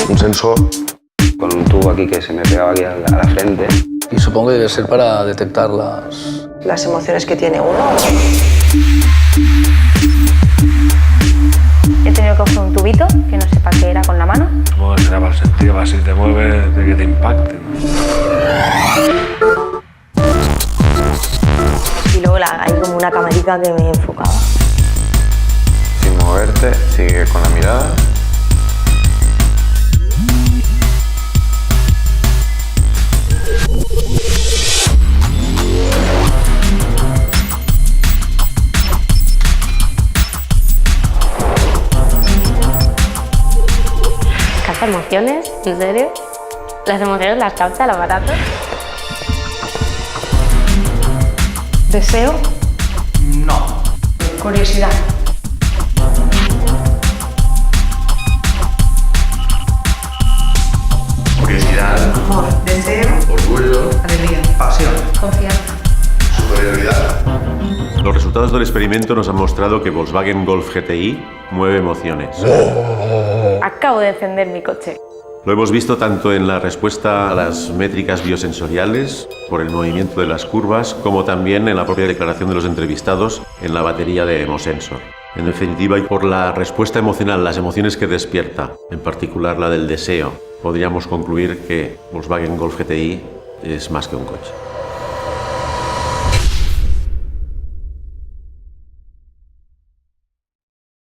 Un sensor con un tubo aquí que se me pegaba aquí a la frente. Y supongo que debe ser para detectar las emociones que tiene uno. He tenido que coger un tubito que no sepa qué era con la mano. Supongo que será para sentir, para si te mueves, de que te impacte. Y luego hay como una camarica que me enfocaba. Sin moverte, sigue con la mirada. ¿Capta emociones? ¿En serio? ¿Las emociones las capta el aparato? ¿Deseo? No. Curiosidad. Curiosidad. Amor. Deseo. Orgullo. Alegría. Pasión. Confianza. Superioridad. Los resultados del experimento nos han mostrado que Volkswagen Golf GTI mueve emociones. Acabo de encender mi coche. Lo hemos visto tanto en la respuesta a las métricas biosensoriales, por el movimiento de las curvas, como también en la propia declaración de los entrevistados en la batería de Emosensor. En definitiva, y por la respuesta emocional, las emociones que despierta, en particular la del deseo, podríamos concluir que Volkswagen Golf GTI es más que un coche.